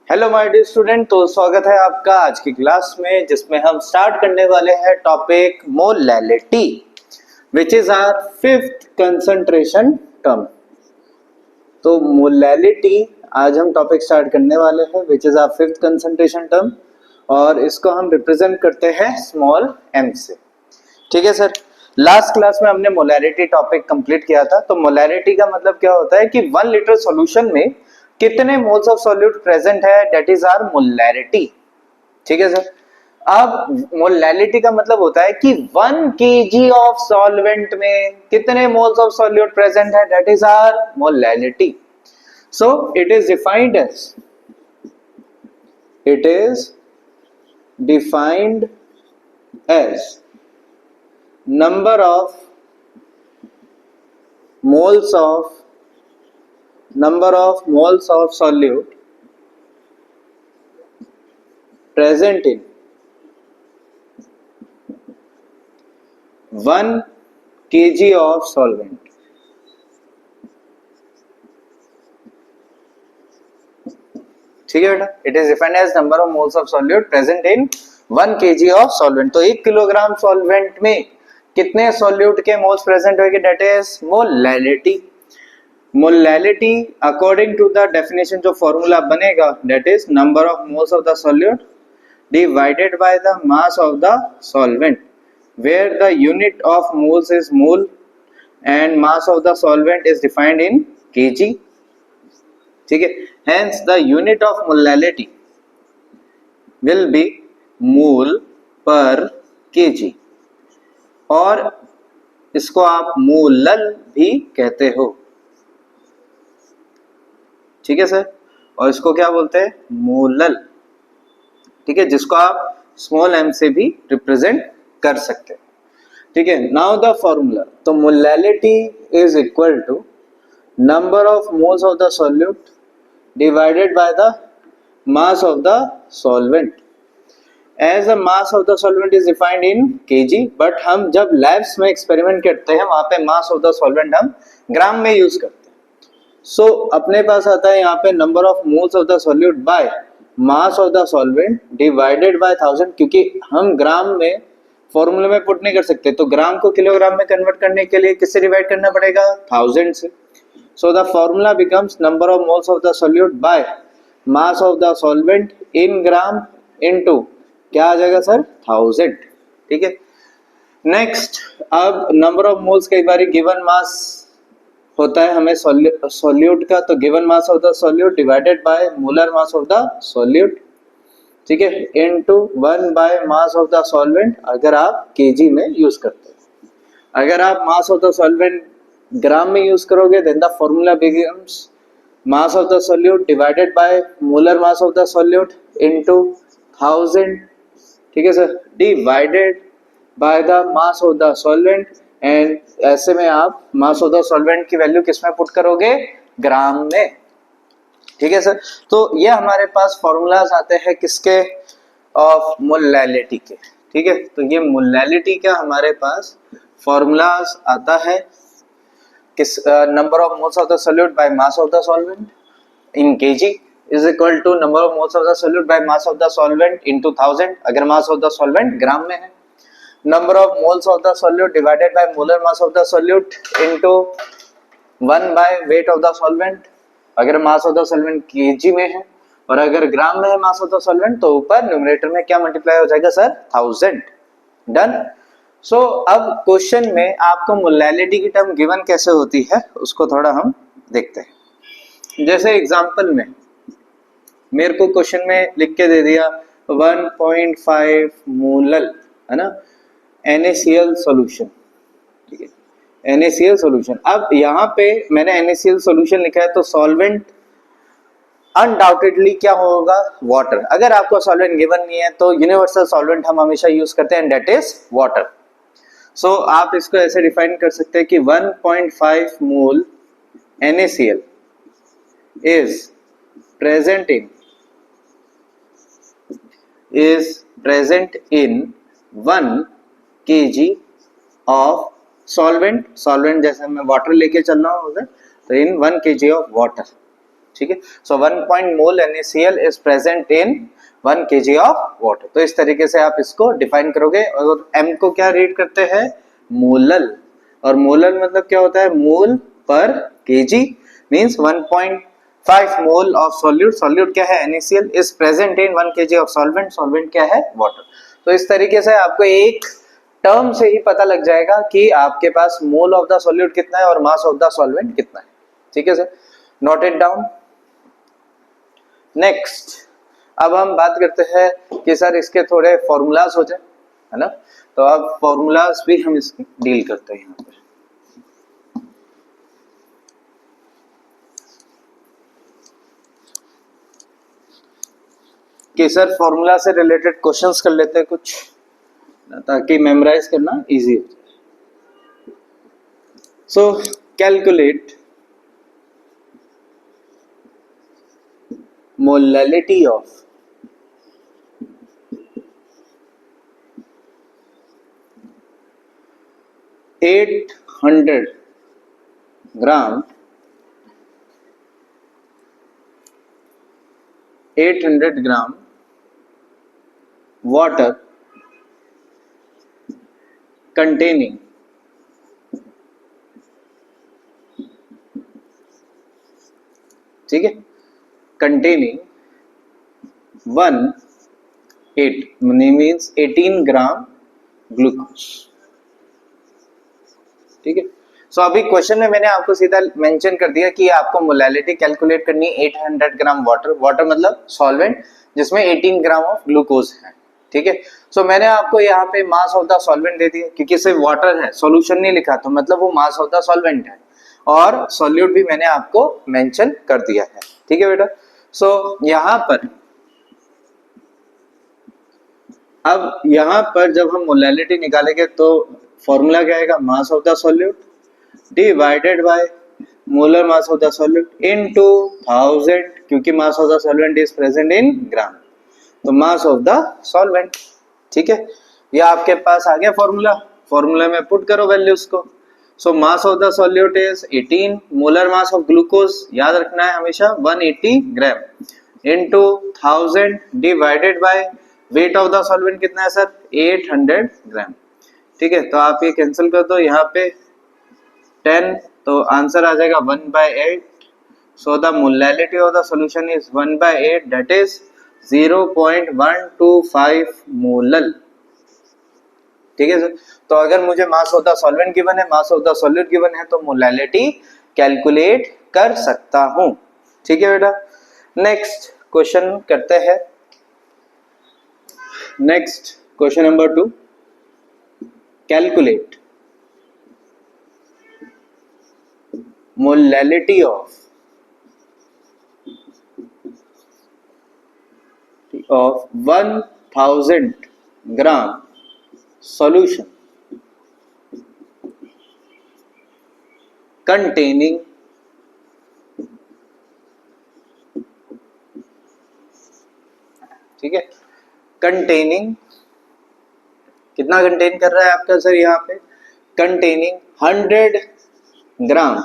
Hello my dear student, तो स्वागत है आपका आज की क्लास में जिसमें हम स्टार्ट करने वाले हैं topic molality which is our fifth concentration term. तो मोलैलिटी आज हम टॉपिक स्टार्ट करने वाले हैं which is our fifth concentration term और इसको हम रिप्रेजेंट करते हैं स्मॉल m से। ठीक है सर, लास्ट क्लास में हमने मोलैरिटी टॉपिक कंप्लीट किया था। तो मोलैरिटी का मतलब क्या होता है कि 1 लीटर सॉल्यूशन में कितने मोल्स ऑफ सॉल्यूट प्रेजेंट है, दैट इज आवर मोलैरिटी। ठीक है सर। अब मोलैलिटी का मतलब होता है कि 1 केजी ऑफ सॉल्वेंट में कितने मोल्स ऑफ सॉल्यूट प्रेजेंट है, that is our molality. So it is defined as number of moles of solute present in 1 kg of solvent। ठीक है बेटा, it is defined as number of moles of solute present in 1 kg of solvent. तो 1 kilogram solvent में कितने solute के moles present होंगे, that is molality. Molality according to the definition जो formula बनेगा, that is number of moles of the solute divided by the mass of the solvent, where the unit of moles is mole and mass of the solvent is defined in KG. ठीक है, hence the unit of molality will be mole per KG और इसको आप molal भी कहते हो। ठीक है सर, और इसको क्या बोलते हैं, मोलल। ठीक है, जिसको आप स्मॉल m से भी रिप्रेजेंट कर सकते हैं। ठीक है, नाउ द फॉर्मूला। तो molality is equal to number of moles of the solute divided by the mass of the solvent. As a mass of the solvent is defined in kg, but हम जब labs में experiment करते हैं वहां पे मास of the solvent हम ग्राम में use करते हैं। सो अपने पास आता है यहाँ पे number of moles of the solute bye mass of the solvent divided by 1000, क्योंकि हम ग्राम में फॉर्मूले में पुट नहीं कर सकते, तो ग्राम को किलोग्राम में कन्वर्ट करने के लिए किससे डिवाइड करना पड़ेगा, 1000 से। So the formula becomes number of moles of the solute bye mass of the solvent in gram into क्या आ जाएगा सर, 1000। ठीक है, नेक्स्ट, अब नंबर ऑफ मोल्स कई बार गिवन मास होता है हमें सॉल्यूट का, तो given mass of the solute divided by molar mass of the solute. ठीक है, into 1 by mass of the solvent अगर आप केजी में यूज करते हैं। अगर आप mass of the solvent gram में यूज करोगे then the formula becomes mass of the solute divided by molar mass of the solute into 1000। ठीक है sir, divided by the mass of the solvent, and ऐसे में आप mass of the solvent की value किस में put करोगे, ग्राम में। ठीक है सर, तो ये हमारे पास फॉर्मूलाज आते हैं किसके, ऑफ मोलैलिटी के। ठीक है, तो ये मोलैलिटी का हमारे पास फॉर्मूलाज आता है किस, number of moles of the solute bye mass of the solvent in KG is equal to number of moles of the solute by mass of the solvent into 1000 अगर mass of the solvent ग्राम में है। number of moles of the solute divided by molar mass of the solute into 1 by weight of the solvent अगर mass of the solvent kg में है, और अगर ग्राम में है mass of the solvent तो ऊपर न्यूमरेटर में क्या मल्टीप्लाई हो जाएगा सर, 1000। डन। सो अब क्वेश्चन में आपको मोलैलिटी की टर्म गिवन कैसे होती है उसको थोड़ा हम देखते हैं। जैसे एग्जांपल में मेरे को क्वेश्चन में लिख के दे दिया 1.5 मोलल, है ना, NaCl सॉल्यूशन। ठीक है, NaCl सॉल्यूशन। अब यहाँ पे मैंने NaCl सॉल्यूशन लिखा है, तो सॉल्वेंट अनडाउटेडली क्या होगा, वाटर। अगर आपको सॉल्वेंट गिवन नहीं है तो यूनिवर्सल सॉल्वेंट हम हमेशा यूज करते हैं, दैट इज वाटर। सो आप इसको ऐसे डिफाइन कर सकते हैं कि 1.5 मोल NaCl is present in 1 kg of solvent। जैसे मैं वाटर लेके चल रहा हूँ उधर, तो इन 1 kg of water। ठीक है। सो 1 मोल NaCl is present in 1 kg of water. तो इस तरीके से आप इसको डिफाइन करोगे। और m को क्या रीड करते हैं, मोलल, और मोलल मतलब क्या होता है, मोल पर kg, means 1.5 mole of solute, solute क्या है NaCl is present in 1 kg of solvent, solvent क्या है वाटर। तो इस तरीके से आपको एक टर्म से ही पता लग जाएगा कि आपके पास मोल ऑफ द सॉल्यूट कितना है और मास ऑफ द सॉल्वेंट कितना है। ठीक है sir, note it down. Next अब हम बात करते हैं कि सर इसके थोड़े फॉर्मूलाज हो जाए, है ना। तो अब फॉर्मूलाज भी हम इसकी डील करते हैं यहाँ पर। कि सर फॉर्मूला से रिलेटेड क्वेश्चंस कर लेते हैं कुछ, ताकि मेमोराइज करना इजी हो जाए। So calculate molality of at 800 gram water containing ठीक है, containing 18 ग्राम ग्लूकोज। ठीक है। सो अभी क्वेश्चन में मैंने आपको सीधा मेंशन कर दिया कि आपको मोलैलिटी कैलकुलेट करनी है 800 ग्राम वाटर, वाटर मतलब सॉल्वेंट जिसमें 18 ग्राम ऑफ ग्लूकोज है। ठीक है। सो मैंने आपको यहाँ पे मास ऑफ द सॉल्वेंट दे दिया, क्योंकि सिर्फ वाटर है, सॉल्यूशन नहीं लिखा, तो मतलब वो मास ऑफ द सॉल्वेंट है, और सॉल्यूट भी मैंने आपको मेंशन कर दिया है। ठीक है बेटा। सो यहाँ पर अब यहाँ पर जब हम मोलैलिटी निकालेंगे तो फॉर्मूला क्या आएगा, mass of the solute divided by molar mass of the solute into 1000, क्योंकि mass of the solvent is present in gram, तो मास ऑफ द सॉल्वेंट। ठीक है, ये आपके पास आ गया फॉर्मूला, फॉर्मूला में पुट करो वैल्यूज को। So mass of the solute is 18, molar mass of glucose याद रखना है हमेशा 180 gram into 1000 divided by weight of the solvent कितना है सर, 800 ग्राम। ठीक है, तो आप ये कैंसिल कर दो, यहाँ पे 10, तो आंसर आ जाएगा 1/8। So the molality of the solution is 1/8, that is 0.125 molal. ठीक है सर। तो अगर मुझे mass of the solvent given है, mass of the solute given है, तो मोलैलिटी कैलकुलेट कर सकता हूं। ठीक है बेटा। नेक्स्ट क्वेश्चन करते हैं। Next question number 2, calculate molality of 1000 gram solution containing ठीक है, containing कितना कंटेन कर रहा है आपका सर, यहाँ पे containing 100 ग्राम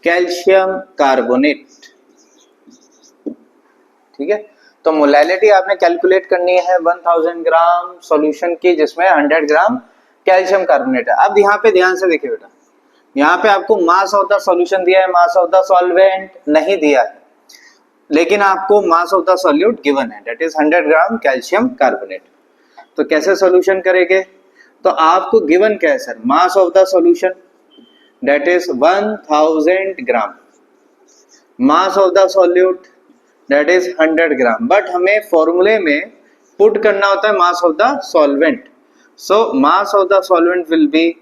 कैल्शियम कार्बोनेट। ठीक है, तो मोलैलिटी आपने कैलकुलेट करनी है 1000 ग्राम सॉल्यूशन की, जिसमें 100 ग्राम कैल्शियम कार्बोनेट है। अब यहाँ पे ध्यान से देखिए बेटा, यहाँ पे आपको मास ऑफ द सॉल्यूशन दिया है, मास ऑफ द सॉल्वेंट नहीं दिया है, लेकिन आपको mass of the solute given है, that is 100 gram calcium carbonate. तो कैसे सॉल्यूशन करेंगे, तो आपको गिवन क्या है sir, mass of the solution that is 1000 gram, mass of the solute that is 100 gram, but हमें फॉर्मूले में पुट करना होता है mass of the solvent. So mass of the solvent will be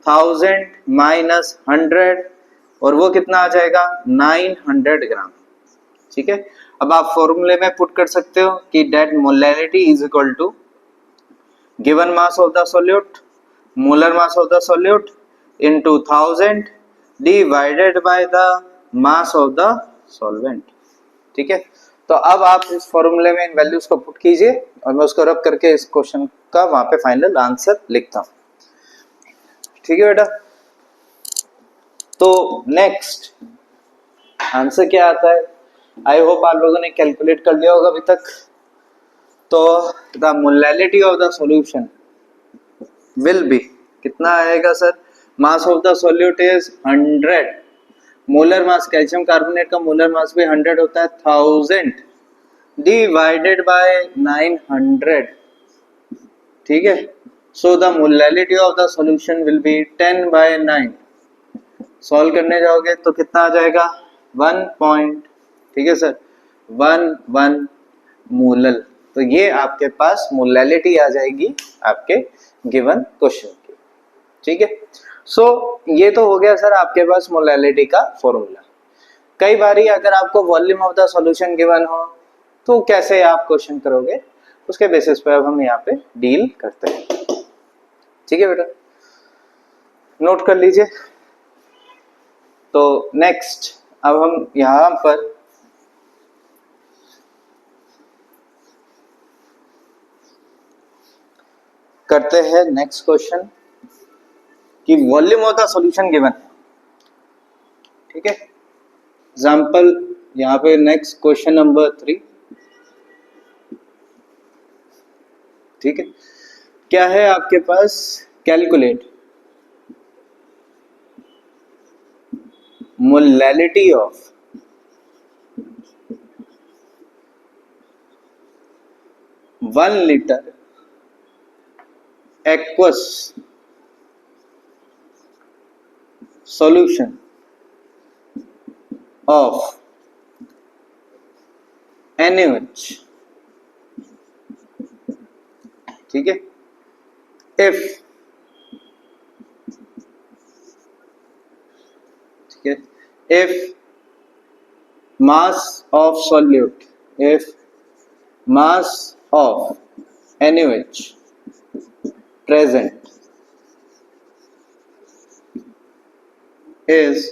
1000 minus 100, और वो कितना आ जाएगा 900 ग्राम। ठीक है, अब आप फॉर्मूले में पुट कर सकते हो कि that molality is equal to given mass of the solute molar mass of the solute into 1000 divided by the mass of the solvent. ठीक है, तो अब आप इस फॉर्मूले में इन वैल्यूज को पुट कीजिए, और मैं उसको रब करके इस क्वेश्चन का वहां पे फाइनल आंसर लिखता हूं। ठीक है बेटा। तो नेक्स्ट आंसर क्या आता है? आई होप आप लोगों ने कैलकुलेट कर लिया होगा अभी तक। तो the molality of the solution will B, कितना आएगा sir? Mass of the solute is 100, molar mass, calcium carbonate का मोलर मास भी 100 होता है, 1000 डिवाइडेड बाय 900, ठीक है। So the molality of the solution will B 10/9। Solve करने जाओगे तो कितना आ जाएगा? 1 पॉइंट, ठीक है सर, 1 मोलल। तो ये आपके पास मोलैलिटी आ जाएगी आपके गिवन क्वेश्चन की, ठीक है। सो ये तो हो गया सर आपके पास मोलैलिटी का फॉर्मूला। कई बारी अगर आपको volume of the solution given हो तो कैसे आप क्वेश्चन करोगे, उसके बेसिस पे अब हम यहाँ पे डील करते हैं, ठीक है बेटा, नोट कर लीजिए। तो नेक्स्ट अब हम यहाँ पर करते हैं नेक्स्ट क्वेश्चन कि volume of the solution given है, ठीक है। एग्जांपल यहाँ पे नेक्स्ट क्वेश्चन नंबर 3, ठीक है। क्या है आपके पास? Calculate molality of 1 litre aqueous solution of NaOH, ठीक है। if, ठीक है, if mass of solute, if mass of NaOH present is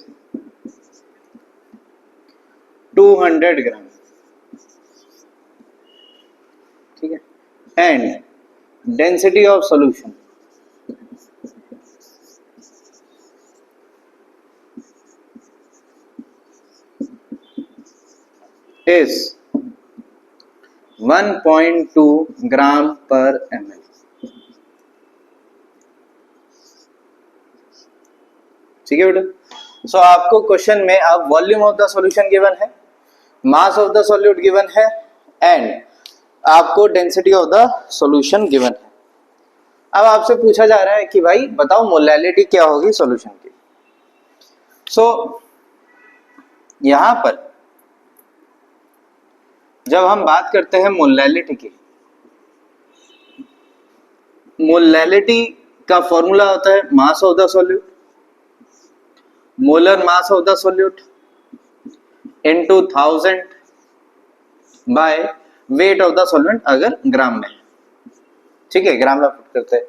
200 ग्राम, ठीक है, and density of solution is 1.2 ग्राम पर ml, ठीक है बेटा। सो आपको क्वेश्चन में अब volume of the solution given है, mass of the solute given है एंड आपको density of the solution given है। अब आपसे पूछा जा रहा है कि भाई बताओ मोलैलिटी क्या होगी सॉल्यूशन की। सो यहां पर जब हम बात करते हैं मोलैलिटी की, मोलैलिटी का फॉर्मूला होता है mass of the solute, molar mass of the solute into 1000 bye weight of the solvent, अगर ग्राम में, ठीक है, ग्राम में पुट करते हैं।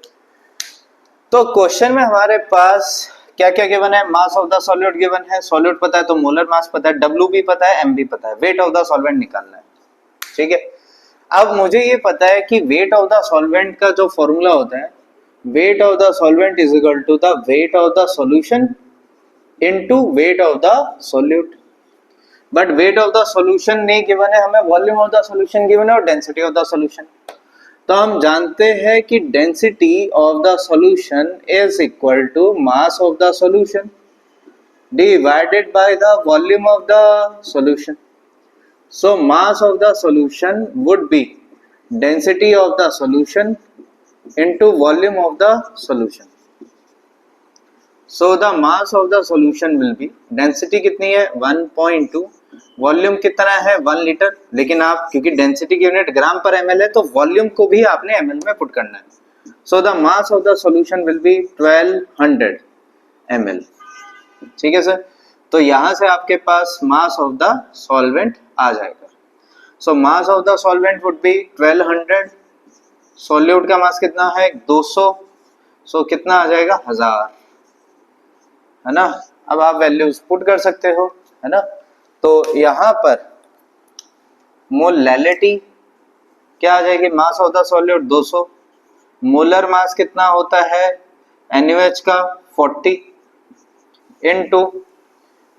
तो क्वेश्चन में हमारे पास क्या क्या गिवन है? Mass of the solute given है, सॉल्यूट पता है तो मोलर मास पता है, डब्ल्यू भी पता है, एम भी पता है, वेट ऑफ द सॉल्वेंट निकालना है, ठीक है। अब मुझे ये पता है कि वेट ऑफ द सॉल्वेंट का जो फॉर्मूला होता है, weight of the solvent is equal to the weight of the solution into weight of the solute. But weight of the solution नहीं गिवन है हमें, volume of the solution given है और density of the solution. तो हम जानते हैं कि density of the solution is equal to mass of the solution divided by the volume of the solution. So mass of the solution would be density of the solution into volume of the solution. So the mass of the solution will be, density कितनी है 1.2, volume कितना है 1 litre, लेकिन आप क्योंकि density की unit ग्राम पर ml है तो वॉल्यूम को भी आपने ml में पुट करना है। So the mass of the solution will be 1200 ml, ठीक है सर। तो यहां से आपके पास मास ऑफ द सॉल्वेंट आ जाएगा। So mass of the solvent would be 1200, solute का मास कितना है 200, सो कितना आ जाएगा 1000, है ना। अब आप वैल्यूज पुट कर सकते हो, है ना। तो यहां पर मोलैलिटी क्या आ जाएगी? मास of the solute 200, molar mass कितना होता है NaOH का 40 into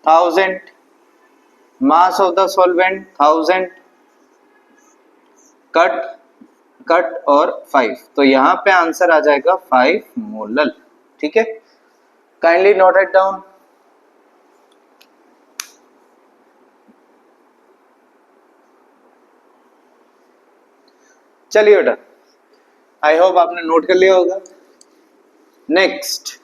1000 mass of the solvent 1000, cut और 5, तो यहाँ पे आंसर आ जाएगा 5 मोलल। ठीक है, काइंडली नोट इट डाउन। चलिए बेटा, आई होप आपने नोट कर लिया होगा। नेक्स्ट,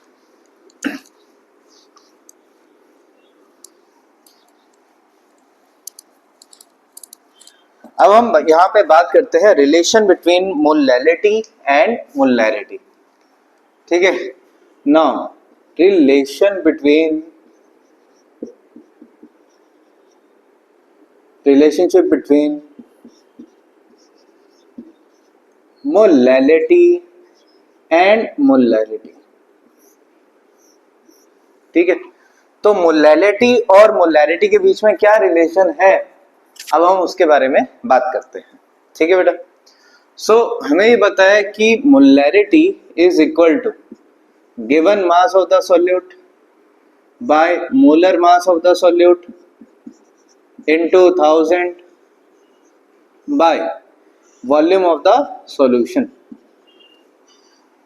अब हम यहाँ पे बात करते हैं relation between molality and molarity. ठीक है, now relation between relationship between molality and molarity। ठीक है, तो मोलैलिटी और मोलैरिटी के बीच में क्या रिलेशन है, अब हम उसके बारे में बात करते हैं। ठीक है बेटा, सो हमें ये बताया कि molarity is equal to given mass of the solute by molar mass of the solute into 1000 by volume of the solution।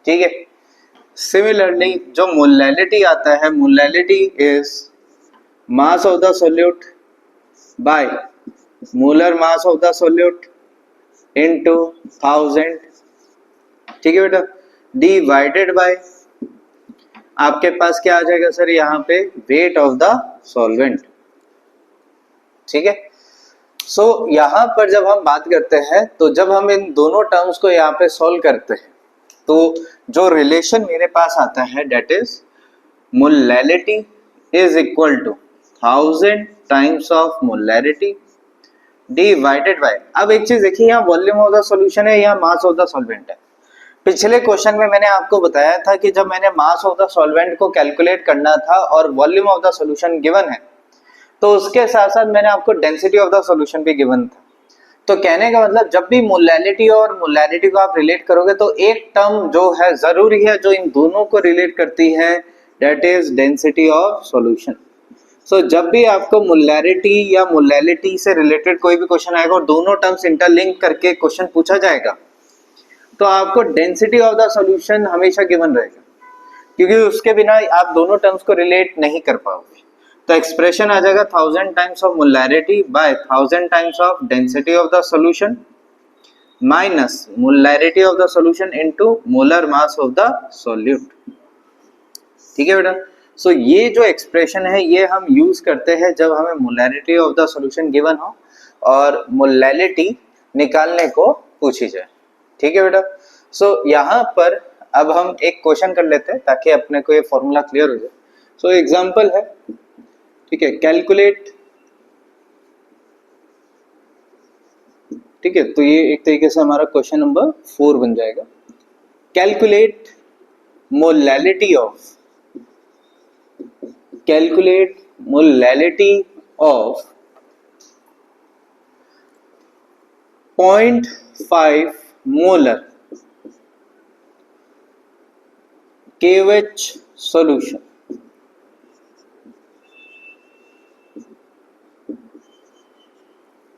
ठीक है, सिमिलरली जो मोलैलिटी आता है, molality is mass of the solute bye molar mass of the solute into 1000। ठीक है बेटा, divided by आपके पास क्या आ जाएगा सर, यहाँ पे वेट ऑफ द सॉल्वेंट। ठीक है, सो यहाँ पर जब हम बात करते हैं, तो जब हम इन दोनों टर्म्स को यहाँ पे सॉल्व करते हैं, तो जो रिलेशन मेरे पास आता है that is molality is equal to 1000 times of molarity divided by, अब एक चीज देखिए, यहाँ वॉल्यूम ऑफ द सॉल्यूशन है, यहाँ मास ऑफ द सॉल्वेंट है। पिछले क्वेश्चन में मैंने आपको बताया था कि जब मैंने मास ऑफ द सॉल्वेंट को कैलकुलेट करना था और volume of the solution given है, तो उसके साथ साथ मैंने आपको डेंसिटी ऑफ द सॉल्यूशन भी गिवन था। तो कहने का मतलब, जब भी मोलैलिटी और मोलैरिटी को आप रिलेट करोगे, तो एक टर्म जो है जरूरी है जो इन दोनों को रिलेट करती है, that is density of solution. So जब भी आपको मोलैरिटी या मोलैलिटी से रिलेटेड कोई भी क्वेश्चन आएगा और दोनों टर्म्स इंटरलिंक करके क्वेश्चन पूछा जाएगा, तो आपको डेंसिटी ऑफ द सॉल्यूशन हमेशा गिवन रहेगा, क्योंकि उसके बिना आप दोनों टर्म्स को रिलेट नहीं कर पाओगे। तो एक्सप्रेशन आ जाएगा 1000 times of molarity by 1000 times of density of the solution minus molarity of the solution into molar mass of the solute. ठीक है बेटा, सो ये जो एक्सप्रेशन है ये हम यूज करते हैं जब हमें molarity of the solution given हो और मोलैलिटी निकालने को पूछी जाए। ठीक है बेटा, सो यहाँ पर अब हम एक क्वेश्चन कर लेते हैं ताकि अपने को ये फॉर्मूला क्लियर हो जाए। सो एग्जांपल है, ठीक है, कैलकुलेट। ठीक है, तो ये एक तरीके से हमारा क्वेश्चन नंबर 4 बन जाएगा। Calculate molality of 0.5 molar KOH solution.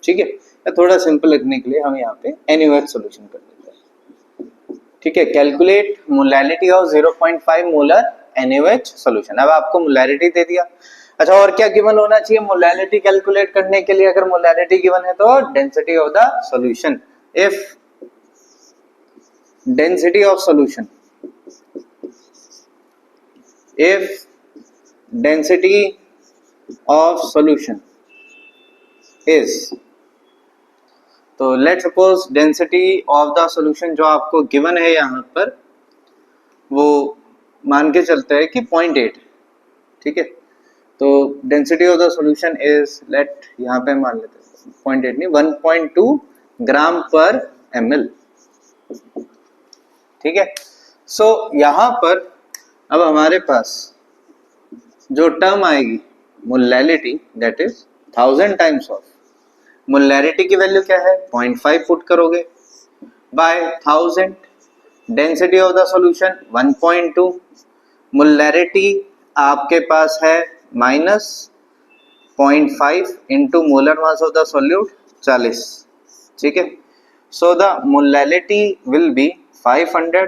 ठीक है, थोड़ा सिंपल रखने के लिए हम यहाँ पे NaOH सॉल्यूशन कर देते हैं। ठीक है, calculate molality of 0.5 molar NaOH solution. अब आपको मोलैलिटी दे दिया, अच्छा और क्या गिवन होना चाहिए मोलैलिटी कैलकुलेट करने के लिए? अगर मोलैलिटी गिवन है तो density of the solution. If density of solution, if density of solution is, तो let suppose density of the solution जो आपको गिवन है यहाँ पर, वो मान के चलते हैं कि 0.8। ठीक है, तो density of the solution is, let यहाँ पे मान लेते हैं 0.8 नहीं 1.2 ग्राम पर ml। ठीक है, सो यहाँ पर अब हमारे पास जो टर्म आएगी molality, that is 1000 times of molarity की वैल्यू क्या है 0.5 पुट करोगे by 1000, density of the solution 1.2, molarity आपके पास है 0.5 into molar mass of the solute 40, ठीक है। So the molality will be 500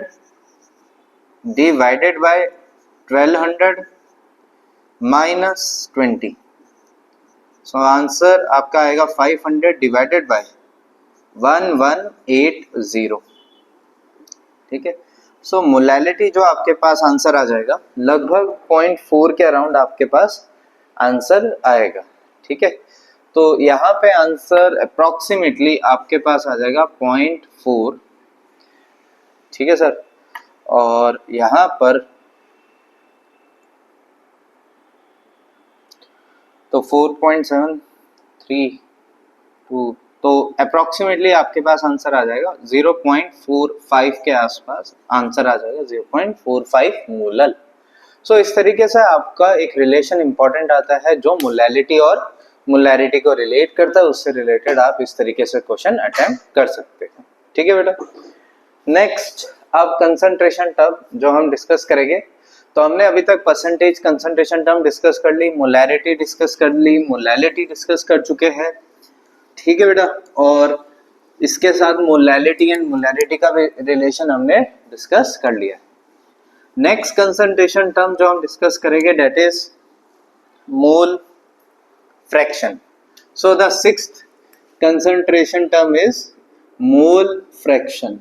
divided by 1200 minus 20। So answer आपका आएगा 500 डिवाइडेड बाय 1180, ठीक है। सो मोलैलिटी जो आपके पास आंसर आ जाएगा लगभग 0.4 के अराउंड आपके पास आंसर आएगा, ठीक है। तो यहाँ पे आंसर अप्रोक्सीमेटली आपके पास आ जाएगा 0.4, ठीक है सर। और यहाँ पर तो 4.732, तो अप्रोक्सीमेटली आपके पास आंसर आ जाएगा 0.45 के आसपास आंसर आ जाएगा, 0.45 मोलल। सो इस तरीके से आपका एक रिलेशन इंपॉर्टेंट आता है जो मोलैलिटी और मोलैरिटी को रिलेट करता है, उससे रिलेटेड आप इस तरीके से क्वेश्चन अटेम्प्ट कर सकते हैं, ठीक है बेटा। नेक्स्ट अब कंसंट्रेशन टर्म जो हम डिस्कस करेंगे, तो हमने अभी तक परसेंटेज कंसंट्रेशन टर्म डिस्कस कर ली, मोलैरिटी डिस्कस कर ली, मोलैलिटी डिस्कस कर चुके हैं, ठीक है बेटा। और इसके साथ मोलैलिटी एंड मोलैरिटी का भी रिलेशन हमने डिस्कस कर लिया। नेक्स्ट कंसंट्रेशन टर्म जो हम डिस्कस करेंगे that is mole fraction. So the sixth concentration term is mole fraction,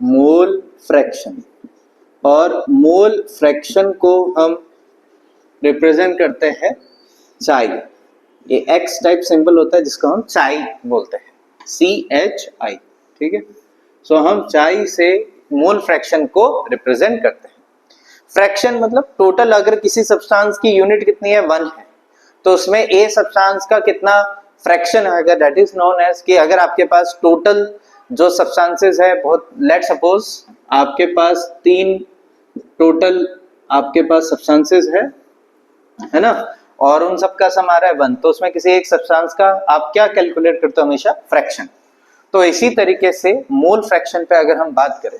mole fraction. और मोल फ्रैक्शन को हम रिप्रेजेंट करते हैं चाई, ये एक्स टाइप सिंबल होता है जिसको हम चाई बोलते हैं, CHI, ठीक है। सो हम चाई से मोल फ्रैक्शन को रिप्रेजेंट करते हैं। फ्रैक्शन मतलब टोटल, अगर किसी सब्सटेंस की यूनिट कितनी है 1 है, तो उसमें ए सब्सटेंस का कितना फ्रैक्शन आएगा, दैट इज नोन एज कि अगर आपके पास टोटल जो सब्सटेंसेस है बहुत, लेट सपोज आपके पास 3 टोटल आपके पास सब्सटेंसेस है ना, और उन सब का सम आ रहा है 1, तो उसमें किसी एक सब्सटेंस का आप क्या कैलकुलेट करते हो हमेशा, फ्रैक्शन। तो इसी तरीके से मोल फ्रैक्शन पे अगर हम बात करें,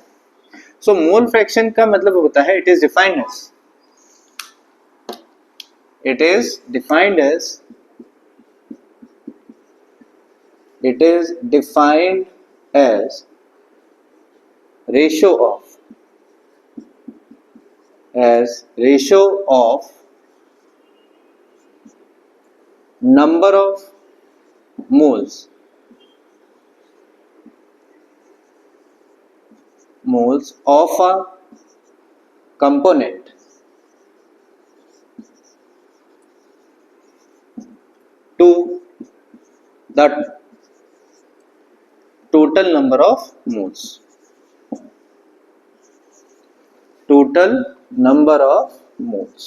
सो मोल फ्रैक्शन का मतलब होता है it is defined as ratio of number of moles of a component to the total number of moles, total number of moles,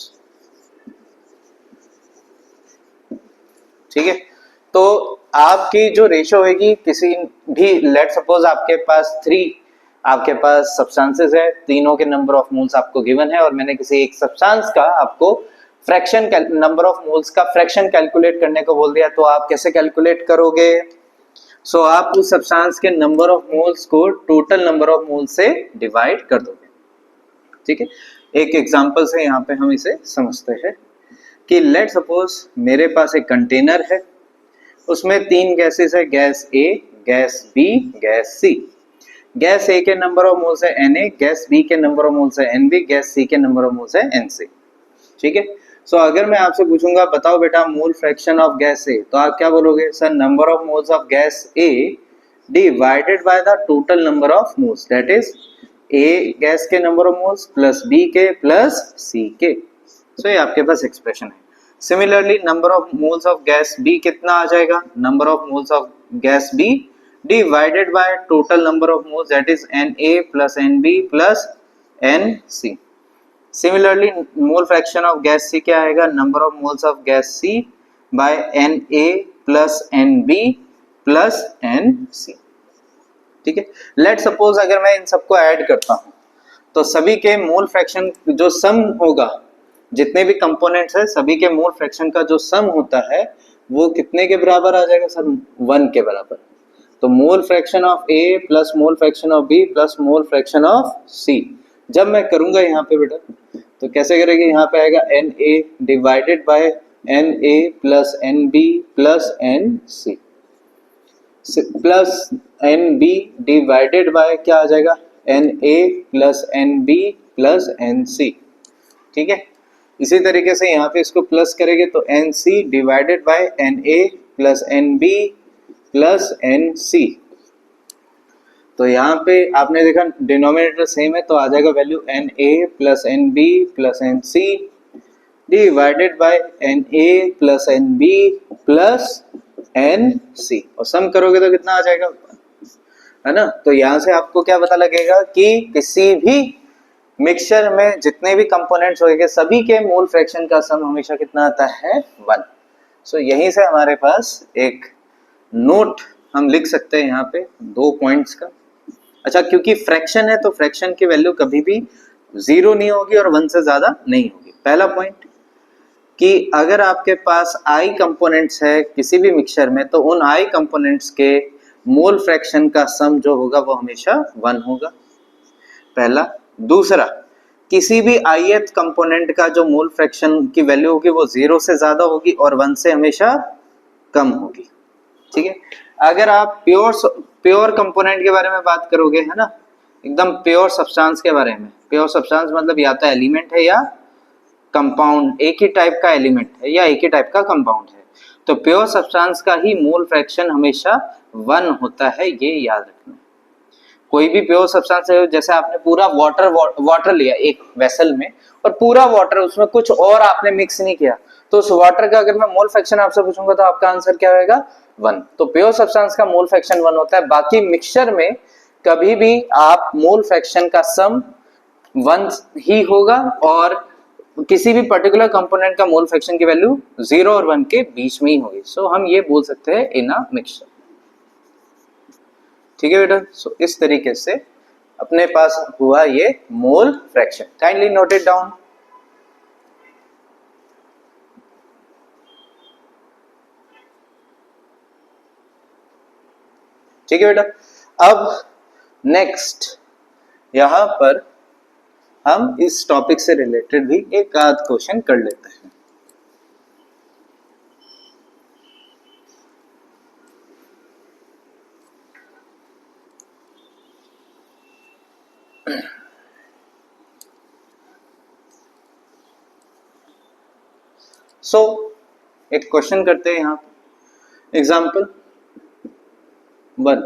ठीक है। तो आपकी जो रेशियो होगी किसी भी, लेट सपोज आपके पास 3 आपके पास सब्सटेंसेस है, तीनों के नंबर ऑफ मोल्स आपको गिवन है, और मैंने किसी एक सब्सटेंस का आपको फ्रैक्शन नंबर ऑफ मोल्स का फ्रैक्शन कैलकुलेट करने को बोल दिया, तो आप कैसे कैलकुलेट करोगे? सो आप उस सब्सटेंस के नंबर ऑफ मोल्स को टोटल नंबर ऑफ मोल्स से डिवाइड कर दोगे, ठीक है। एक एग्जांपल से यहाँ पे हम इसे समझते हैं कि लेट सपोज मेरे पास एक कंटेनर है, उसमें 3 गैसेस है, गैस ए, gas B, gas C. Gas ए के नंबर ऑफ मोल्स है Na, गैस बी के नंबर ऑफ मोल्स है Nb, गैस सी के नंबर ऑफ मोल्स है Nc, ठीक है। सो अगर मैं आपसे पूछूंगा बताओ बेटा mole fraction of gas A, तो आप क्या बोलोगे? Sir number of moles of gas A divided by the total number of moles, that is A gas के number of moles plus B के प्लस सी के। सो ये आपके पास एक्सप्रेशन है। Similarly number of moles of gas B कितना आ जाएगा? Number of moles of gas B divided by total number of moles, that is Na plus Nb plus Nc। Similarly mole fraction of gas C क्या आएगा? Number of moles of gas C by Na plus Nb plus Nc, ठीक है। Let suppose अगर मैं इन सबको add करता हूं तो सभी के मोल फ्रैक्शन जो सम होगा, जितने भी कंपोनेंट्स है सभी के मोल फ्रैक्शन का जो सम होता है वो कितने के बराबर आ जाएगा? सर 1 के बराबर। तो मोल fraction of A plus mole fraction of B plus mole fraction of C, जब मैं करूंगा यहाँ पे बेटा तो कैसे करेंगे? यहाँ पे आएगा Na divided by Na plus Nb plus Nc plus Nb divided by क्या आ जाएगा, Na plus Nb plus Nc। ठीक है, इसी तरीके से यहाँ पे इसको प्लस करेंगे तो Nc divided by Na plus Nb plus Nc। तो यहाँ पे आपने देखा डिनोमिनेटर सेम है तो आ जाएगा value Na plus Nb plus Nc divided by Na plus Nb plus Nc और सम करोगे तो कितना आ जाएगा, है ना। तो यहाँ से आपको क्या पता लगेगा कि किसी भी मिक्सचर में जितने भी कंपोनेंट्स होंगे सभी के मोल फ्रैक्शन का सम हमेशा कितना आता है, 1। सो यहीं से हमारे पास एक नोट हम लिख सकते हैं यहाँ पे 2 पॉइंट्स का। अच्छा, क्योंकि फ्रैक्शन है तो फ्रैक्शन की वैल्यू कभी भी 0 नहीं होगी और 1 से ज्यादा नहीं होगी। पहला पॉइंट कि अगर आपके पास i कंपोनेंट्स है किसी भी मिक्सचर में तो उन i कंपोनेंट्स के मोल फ्रैक्शन का सम जो होगा वो हमेशा 1 होगा, पहला। दूसरा, किसी भी ith कंपोनेंट का जो मोल फ्रैक्शन की वैल्यू होगी वो 0 से ज्यादा होगी और 1 से हमेशा कम होगी। ठीक है, अगर आप प्योर कंपोनेंट के बारे में बात करोगे, है ना, एकदम प्योर सब्सटेंस के बारे में, प्योर सब्सटेंस मतलब या तो एलिमेंट है या कंपाउंड, एक ही टाइप का एलिमेंट है या एक ही टाइप का कंपाउंड है, तो प्योर सब्सटेंस का ही मोल फ्रैक्शन हमेशा 1 होता है, ये याद रखना। कोई भी प्योर सब्सटेंस है, जैसे आपने पूरा वाटर लिया एक वेसल में और पूरा वाटर, उसमें कुछ और आपने मिक्स नहीं किया, तो उस वाटर का अगर मैं मोल फ्रैक्शन आपसे पूछूंगा तो आपका आंसर क्या होगा, 1। तो प्योर सब्सटेंस का मोल फ्रैक्शन 1 होता है। बाकी मिक्सचर में कभी भी आप मोल फ्रैक्शन का सम 1 ही होगा और किसी भी पर्टिकुलर कंपोनेंट का मोल फ्रैक्शन की वैल्यू 0 और 1 के बीच में ही होगी। सो हम ये बोल सकते हैं इन अ मिक्सचर। ठीक है बेटा, सो इस तरीके से अपने पास हुआ ये mole fraction. Kindly note it down. ठीक है बेटा, अब नेक्स्ट यहां पर हम इस टॉपिक से रिलेटेड भी एक आध क्वेश्चन कर लेते हैं। सो एक क्वेश्चन करते हैं यहां पर। Example 1,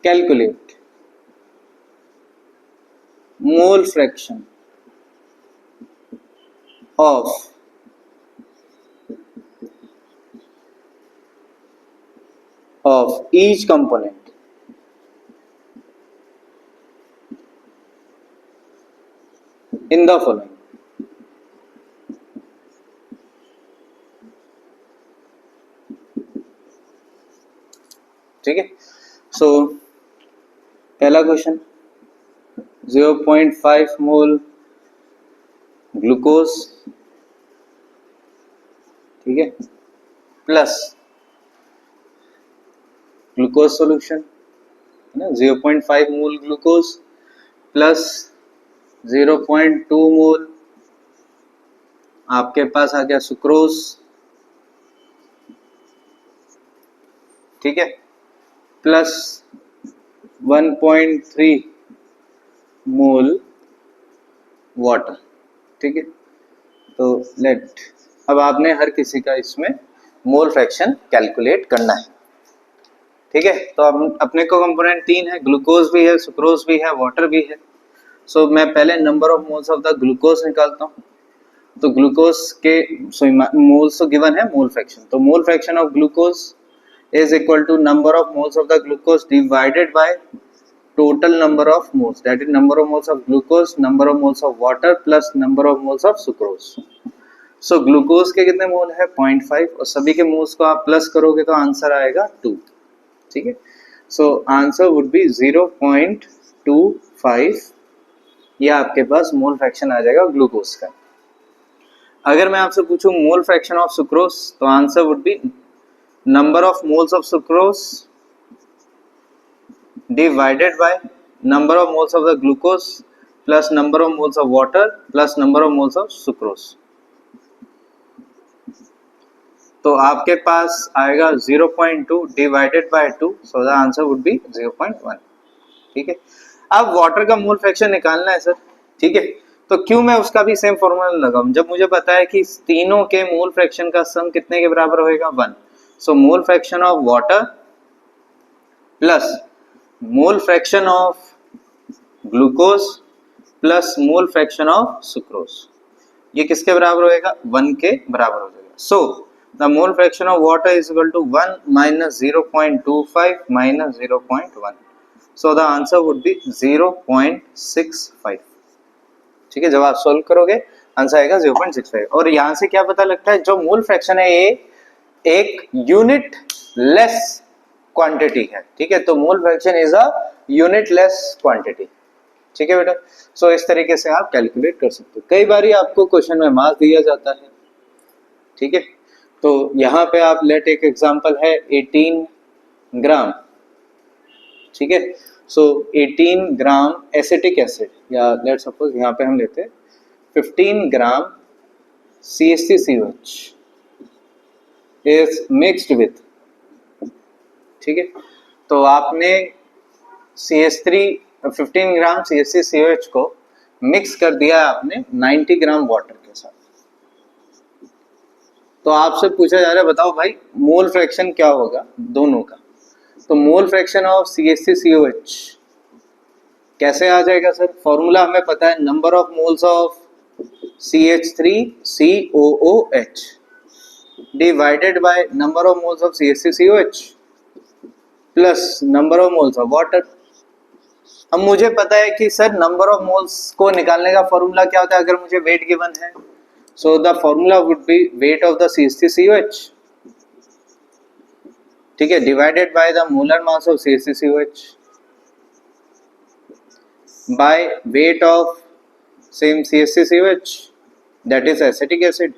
calculate mole fraction of each component in the following। ठीक है, सो पहला क्वेश्चन 0.5 मोल ग्लूकोज, ठीक है, प्लस ग्लूकोज सॉल्यूशन, है ना, 0.5 मोल ग्लूकोज प्लस 0.2 मोल आपके पास आ गया सुक्रोज, ठीक है, प्लस 1.3 मोल वाटर। ठीक है, तो लेट अब आपने हर किसी का इसमें मोल फ्रैक्शन कैलकुलेट करना है। ठीक है, तो अब अपने को कंपोनेंट 3 है, ग्लूकोज भी है, सुक्रोज भी है, वाटर भी है। सो मैं पहले number of moles of the glucose निकालता हूँ। तो ग्लूकोज के मोल्स तो गिवन है, मोल फ्रैक्शन, तो मोल fraction of glucose is equal to number of moles of the glucose divided by total number of moles, that is number of moles of glucose, number of moles of water plus number of moles of sucrose। so glucose के कितने मोल है 0.5 और सभी के moles को आप plus करोगे तो आंसर आएगा 2। ठीक है, सो आंसर वुड बी 0.25, ये आपके पास मोल फ्रैक्शन आ जाएगा ग्लूकोज का। अगर मैं आपसे पूछूं मोल फ्रैक्शन ऑफ सुक्रोज तो answer would B number of moles of sucrose divided by number of moles of the glucose plus number of moles of water plus number of moles of sucrose। तो आपके पास आएगा 0.2 divided by 2, so the answer would B 0.1। ठीक है, अब water का mole fraction निकालना है sir. ठीक है, तो क्यों मैं उसका भी सेम फॉर्मूला लगाऊं जब मुझे पता है कि तीनों के मोल फ्रैक्शन का सम कितने के बराबर होएगा 1। So mole fraction of water plus mole fraction of glucose plus mole fraction of sucrose, ये किसके बराबर होएगा 1 के बराबर हो जाएगा। So the mole fraction of water is equal to 1 minus 0.25 minus 0.1, so the answer would be 0.65। ठीक है, जब आप सोल्व करोगे आंसर आएगा 0.65। और यहां से क्या पता लगता है, जो मोल फ्रैक्शन है ये एक यूनिट लेस क्वांटिटी है। ठीक है, तो mole fraction is a unit less quantity. ठीक है बेटा, सो इस तरीके से आप कैलकुलेट कर सकते हो। कई बार आपको क्वेश्चन में मास दिया जाता है। ठीक है, तो यहाँ पे आप लेट एक एग्जांपल है 18 ग्राम। ठीक है, सो 18 ग्राम एसिटिक एसिड, या लेट सपोज यहाँ पे हम लेते हैं 15 ग्राम CH3COH इज मिक्स्ड विथ। ठीक है, तो आपने CH3 15 ग्राम CH3COH को मिक्स कर दिया आपने 90 ग्राम वाटर के साथ। तो आपसे पूछा जा रहा है बताओ भाई मोल फ्रैक्शन क्या होगा दोनों का। तो मोल फ्रैक्शन ऑफ CH3COH कैसे आ जाएगा सर, फॉर्मूला हमें पता है, number of moles of CH3COOH divided by number of moles of CH3COH plus number of moles of water. अब मुझे पता है कि सर नंबर ऑफ मोल्स को निकालने का फॉर्मूला क्या होता है अगर मुझे वेट गिवन है। So the formula would be wait of the CH3COH, ठीक है, divided by the molar mass of CH3COH bye weight of same CH3COH that is acetic acid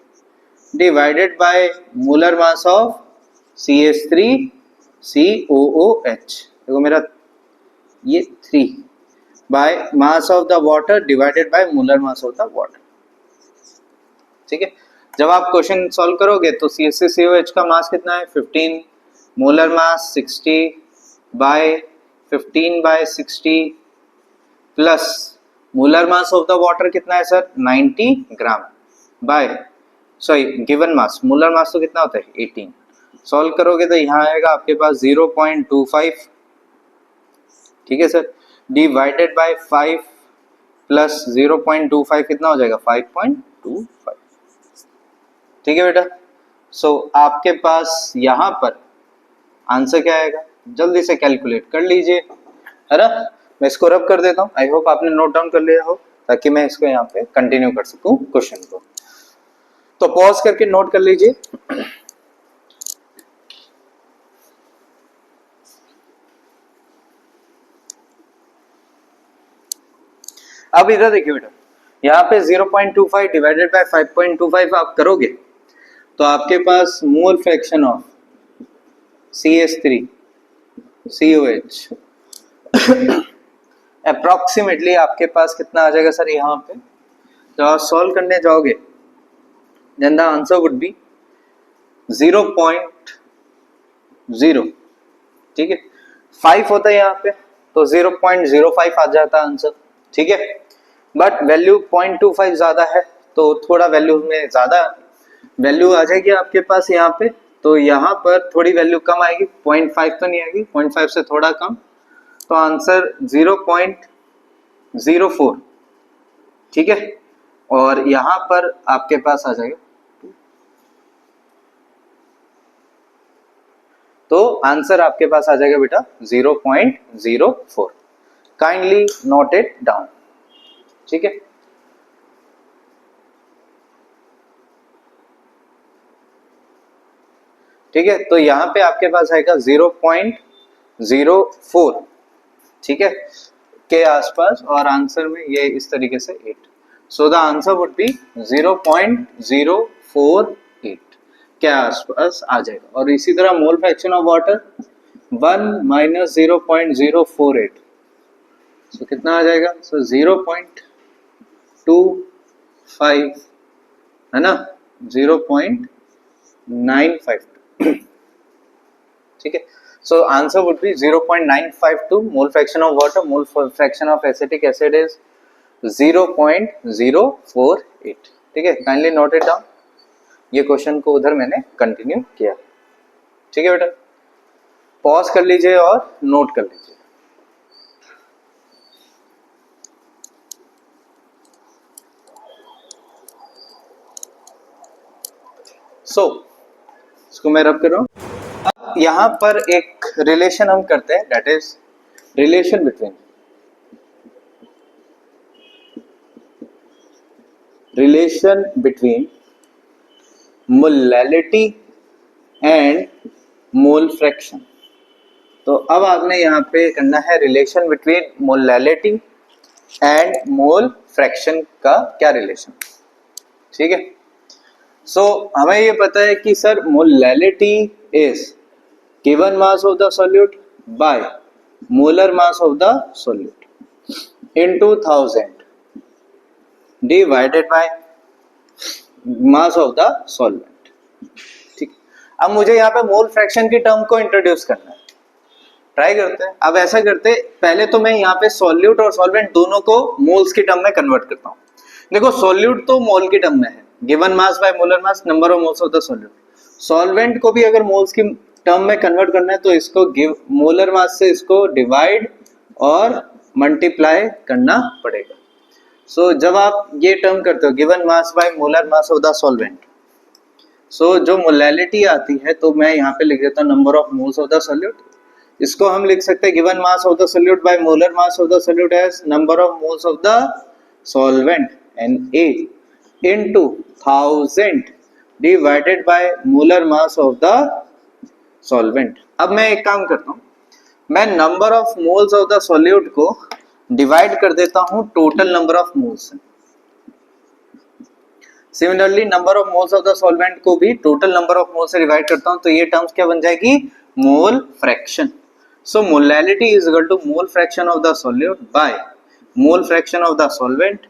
divided by molar mass of CH3COOH। देखो मेरा ये 3 bye mass of the water divided by molar mass of the water. ठीक है, जब आप question solve करोगे तो CH3COH का मास कितना है 15, molar mass 60 by 15 by 60 plus molar mass of the water कितना है sir 90 gram by sorry given mass, molar mass तो कितना होता है 18। सॉल्व करोगे तो यहाँ आएगा आपके पास 0.25। ठीक है सर, डिवाइडेड बाय 5 प्लस 0.25 कितना हो जाएगा 5.25। ठीक है बेटा, सो आपके पास यहाँ पर आंसर क्या आएगा जल्दी से कैलकुलेट कर लीजिए, है ना। मैं इसको रब कर देता हूँ, आई होप आपने नोट डाउन कर लिया हो ताकि मैं इसको यहाँ पे कंटिन्यू कर सकूँ क्वेश्चन को। तो पॉज करके नोट कर लीजिए। अब इधर देखिए बेटा, यहाँ पे 0.25 डिवाइडेड बाय 5.25 आप करोगे तो आपके पास mole fraction of CH3COH approximately आपके पास कितना आ जाएगा सर यहाँ पे, जब आप सॉल्व करने जाओगे then the answer would be 0.0। ठीक है, 5 होता है यहाँ पे तो 0.05 आ जाता है आंसर। ठीक है, बट वैल्यू 0.25 ज्यादा है तो थोड़ा वैल्यू में ज्यादा वैल्यू आ जाएगी आपके पास यहाँ पे, तो यहाँ पर थोड़ी वैल्यू कम आएगी, 0.5 तो नहीं आएगी, 0.5 से थोड़ा कम, तो आंसर 0.04। ठीक है, और यहाँ पर आपके पास आ जाएगा, तो आंसर आपके पास आ जाएगा बेटा 0.04। Kindly note it down. ठीक है, ठीक है, तो यहां पे आपके पास आएगा 0.04। ठीक है, के आसपास, और आंसर में ये इस तरीके से 8, सो द आंसर वुड बी 0.048 के आसपास आ जाएगा। और इसी तरह मोल फ्रैक्शन ऑफ वाटर 1 माइनस 0.048, सो कितना आ जाएगा, सो 0.25 है ना, 0.25 0.952. ठीक है, so answer would be 0.952. Mole fraction of water, mole fraction of acetic acid is 0.048. ठीक है, काइंडली नोट इट डाउन. ये क्वेश्चन को उधर मैंने कंटिन्यू किया. ठीक है बेटा, पॉज कर लीजिए और नोट कर लीजिए. सो इसको मैं रब कर रहा हूं. अब यहां पर एक रिलेशन हम करते हैं, that is relation between molality and mole fraction. तो अब आपने यहाँ पे करना है relation between molality and mole fraction का क्या रिलेशन. ठीक है, सो हमें ये पता है कि sir molality is given mass of the solute by molar mass of the solute into 1000 divided bye mass of the solvent. ठीक, अब मुझे यहाँ पे मोल फ्रैक्शन की टर्म को इंट्रोड्यूस करना है. ट्राई करते हैं. अब ऐसा करते हैं, पहले तो मैं यहाँ पे सॉल्यूट और सॉल्वेंट दोनों को मोल्स की टर्म में कन्वर्ट करता हूँ. देखो सॉल्यूट तो मोल की टर्म में है, given mass by molar mass, number of moles of the solute. Solvent को भी अगर मोल्स की टर्म में कन्वर्ट करना है तो इसको मोलर मास से इसको डिवाइड और मल्टीप्लाई करना पड़ेगा. सो जब आप ये टर्म करते हो given mass by molar mass of the solvent, so जो मोलैलिटी आती है तो मैं यहाँ पे लिख देता हूँ number of moles of the solute. इसको हम लिख सकते हैं given mass of the solute by molar mass of the solute as number of moles of the solvent Na into 1000 divided by molar mass of the solvent. अब मैं एक काम करता हूँ, मैं number of moles of the solute को divide कर देता हूँ टोटल नंबर ऑफ मोल्स से. Similarly number of moles of the solvent को भी टोटल नंबर ऑफ मोल्स से डिवाइड करता हूँ, तो ये टर्म्स क्या बन जाएगी, mole fraction. So molality is equal to mole fraction of the solute by mole fraction of the solvent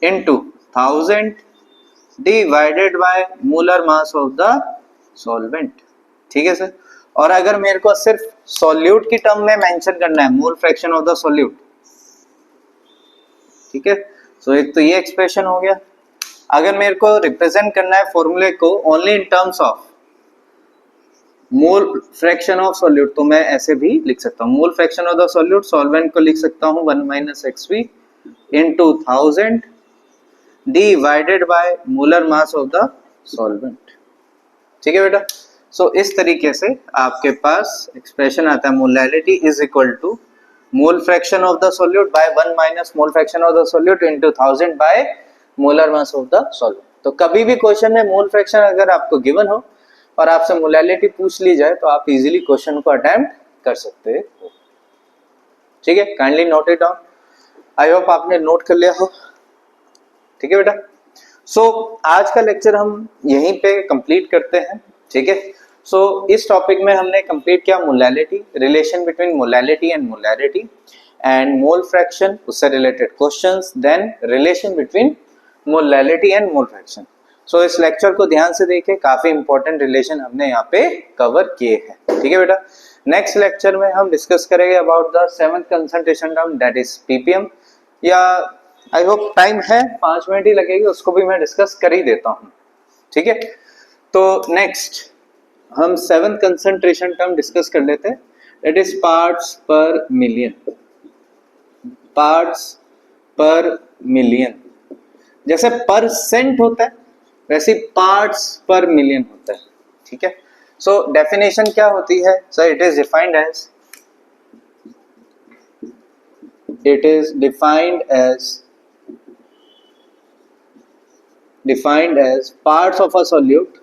into 1000 divided by molar mass of the solvent. ठीक है सर. और अगर मेरे को सिर्फ सॉल्यूट की टर्म में मेंशन करना है मोल फ्रैक्शन ऑफ द सॉल्यूट, ठीक है, सो एक तो ये एक्सप्रेशन हो गया. अगर मेरे को रिप्रेजेंट करना है फॉर्मूले को only in terms of mole fraction of solute, तो मैं ऐसे भी लिख सकता हूँ. मोल fraction of the solute solvent को लिख सकता हूँ 1 - xv into 1000 divided by molar mass of the solvent. ठीक है बेटा. सो इस तरीके से आपके पास एक्सप्रेशन आता है molality is equal to mole fraction of the solute by 1 minus mole fraction of the solute into 1000 by molar mass of the solvent. तो कभी भी क्वेश्चन में मोल फ्रैक्शन अगर आपको गिवन हो और आपसे मोलैलिटी पूछ ली जाए तो आप इजीली क्वेश्चन को अटेम्प्ट कर सकते हो. ठीक है, kindly note it down. I hope आपने नोट कर लिया हो. ठीक है बेटा. सो आज का लेक्चर हम यहीं पे कंप्लीट करते हैं. ठीक है, सो इस टॉपिक में हमने कंप्लीट किया molality, relation between molality and molarity and mole fraction, उससे related questions, then relation between molality and mole fraction. So इस लेक्चर को ध्यान से देखिए, काफी इंपॉर्टेंट रिलेशन हमने यहाँ पे कवर किए हैं. ठीक है बेटा. नेक्स्ट लेक्चर में हम डिस्कस करेंगे about the 7th concentration term that is ppm. या आई होप टाइम है 5 मिनट ही लगेगी, उसको भी मैं डिस्कस कर ही देता हूँ. ठीक है, तो नेक्स्ट हम 7th कंसंट्रेशन टर्म डिस्कस कर लेते हैं, that is parts per million. Parts per million, जैसे परसेंट होता है वैसे पार्ट्स पर मिलियन होता है. ठीक है, सो डेफिनेशन क्या होती है sir, it is defined as parts of a solute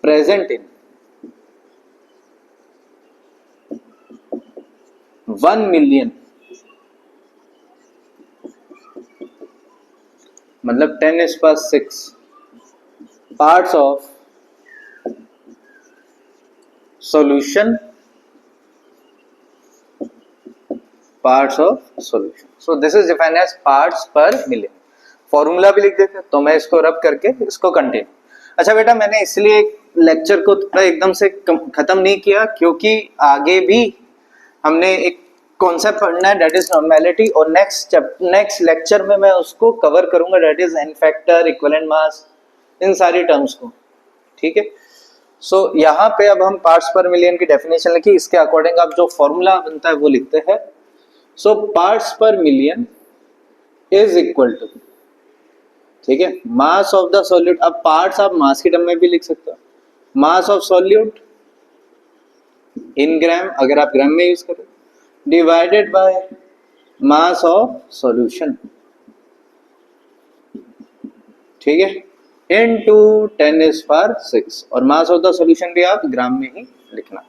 present in 1 million, मतलब 10⁶ parts of solution. So this is defined as parts per million. Formula भी लिख देते, तो मैं इसको रब करके इसको कंटिन्यू। अच्छा बेटा, मैंने इसलिए लेक्चर को एकदम से खत्म नहीं किया क्योंकि आगे भी हमने एक कॉन्सेप्ट पढ़ना है, दैट इज नॉर्मेलिटी, और नेक्स्ट लेक्चर में मैं उसको कवर करूंगा, that is N factor, equivalent mass, इन सारी टर्म्स को। ठीक है, सो यहाँ पे अब हम पार्ट्स पर मिलियन की डेफिनेशन लिखी, इसके अकॉर्डिंग अब जो फॉर्मूला बनता है वो लिखते हैं। सो parts per million is equal to, ठीक है, मास ऑफ द सॉल्यूट। अब पार्ट्स आप मास की टर्म में भी लिख सकते हो, मास ऑफ सॉल्यूट इन ग्राम, अगर आप ग्राम में यूज करें, divided by mass of solution, ठीक है, इनटू 10⁶, और मास ऑफ द सॉल्यूशन भी आप ग्राम में ही लिखना।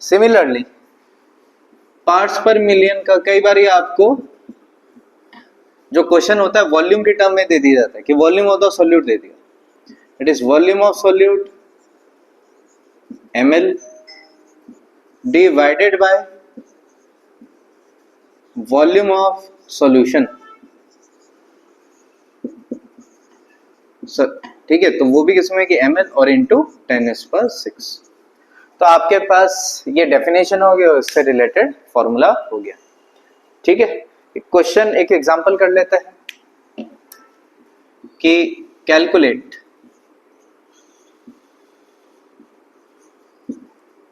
सिमिलरली पार्ट्स पर मिलियन का कई बार आपको जो क्वेश्चन होता है वॉल्यूम की टर्म में दे दिया जाता है कि वॉल्यूम ऑफ द सॉल्यूट दे दिया, it is volume of solute ml divided by volume of solution. ठीक है, तो वो भी किसमें कि ml और इनटू 10⁶। तो आपके पास ये डेफिनेशन हो गया और इससे रिलेटेड फॉर्मूला हो गया। ठीक है, क्वेश्चन एक एग्जांपल कर लेते हैं कि calculate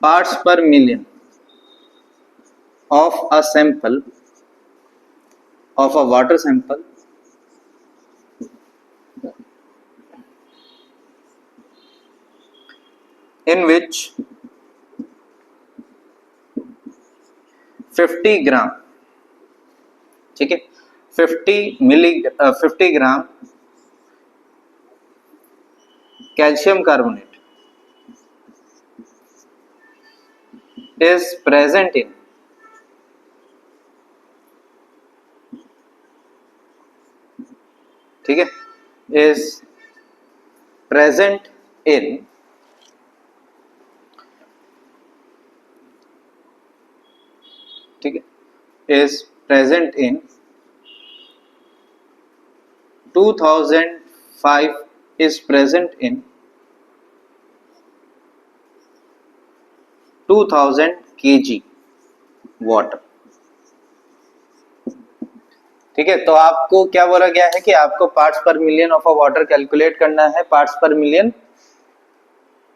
parts per million of a sample of a water sample in which 50 ग्राम, ठीक है, 50 gram calcium carbonate is present in ठीक है, is present in ठीक है, is present in 2005 is present in 2000 kg water. ठीक है, तो आपको क्या बोला गया है कि आपको parts per million of a water calculate करना है, parts per million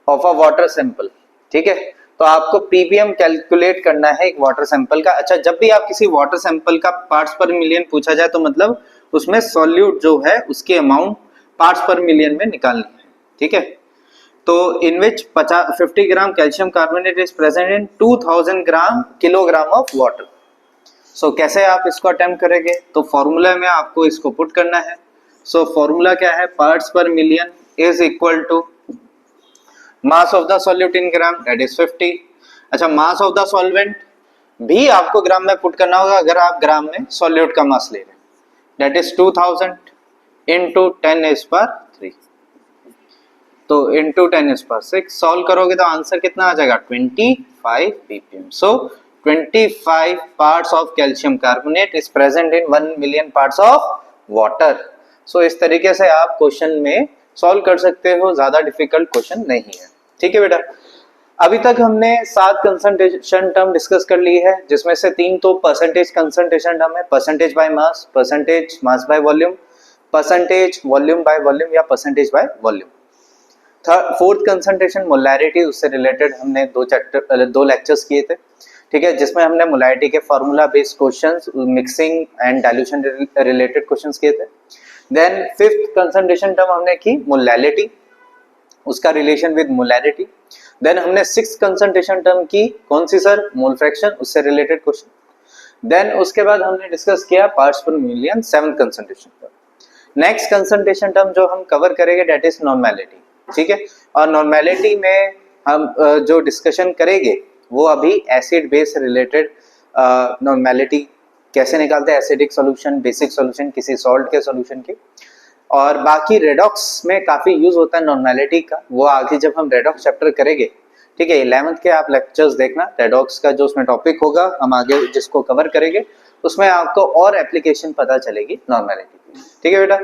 of a water sample. ठीक है, तो आपको पीपीएम कैलकुलेट करना है एक वाटर सैंपल का। अच्छा, जब भी आप किसी वाटर सैंपल का पार्ट्स पर मिलियन पूछा जाए तो मतलब उसमें सॉल्यूट जो है उसकी अमाउंट पार्ट्स पर मिलियन में निकालनी है। ठीक है, तो in which 50 gram calcium carbonate is present in 2000 kilogram of water. So कैसे आप इसको अटेम्प्ट करेंगे, तो फॉर्मूला में आपको इसको पुट करना है। सो फॉर्मूला क्या है, parts per million is equal to mass of the solute in gram, that is 50। अच्छा, मास ऑफ द सॉल्वेंट भी आपको ग्राम में पुट करना होगा अगर आप ग्राम में सॉल्यूट का मास ले रहे हैं, दैट इज 2000 इंटू 10⁻3, तो इंटू 10⁻6 सॉल्व करोगे तो आंसर कितना आ जाएगा, 25 ppm। So 25 parts of calcium carbonate is present in 1 million parts of water. So इस तरीके से आप क्वेश्चन में सॉल्व कर सकते हो, ज्यादा डिफिकल्ट क्वेश्चन नहीं है। ठीक है बेटा, अभी तक हमने 7 कंसंट्रेशन टर्म डिस्कस कर ली है, जिसमें से 3 तो परसेंटेज कंसंट्रेशन टर्म है, percentage by mass, percentage mass by volume, percentage volume by volume या percentage by volume. Fourth concentration molarity, उससे रिलेटेड हमने 2 लेक्चर्स किए थे। ठीक है, जिसमें हमने मोलैरिटी के formula based questions, mixing and dilution related questions किए थे। देन फिफ्थ कंसंट्रेशन टर्म हमने की मोलैलिटी, उसका रिलेशन विद मोलैरिटी। देन हमने 6th कंसंट्रेशन टर्म की, कौन सी सर, मोल फ्रैक्शन, उससे रिलेटेड क्वेश्चन। देन उसके बाद हमने डिस्कस किया parts per million, 7th concentration term. Next concentration term जो हम कवर करेंगे दैट इज नॉर्मेलिटी। ठीक है, और नॉर्मेलिटी में हम जो डिस्कशन करेंगे वो अभी एसिड बेस रिलेटेड नॉर्मेलिटी कैसे निकालते हैं, एसिडिक सॉल्यूशन, बेसिक सॉल्यूशन, किसी सॉल्ट के सॉल्यूशन के, और बाकी रेडॉक्स में काफी यूज होता है नॉर्मेलिटी का, वो आगे जब हम रेडॉक्स चैप्टर करेंगे। ठीक है, 11th के आप लेक्चर्स देखना, रेडॉक्स का जो उसमें टॉपिक होगा हम आगे जिसको कवर करेंगे उसमें आपको और एप्लीकेशन पता चलेगी नॉर्मेलिटी की। ठीक है बेटा,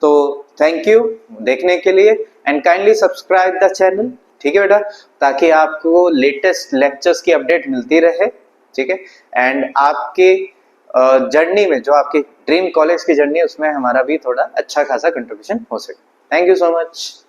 तो थैंक यू देखने के लिए and kindly subscribe the channel, ठीक है बेटा, ताकि आपको लेटेस्ट लेक्चर्स की अपडेट मिलती रहे, ठीक है। एंड आपके जर्नी में, जो आपकी ड्रीम कॉलेज की जर्नी है, उसमें हमारा भी थोड़ा अच्छा खासा कंट्रीब्यूशन हो सके। Thank you so much.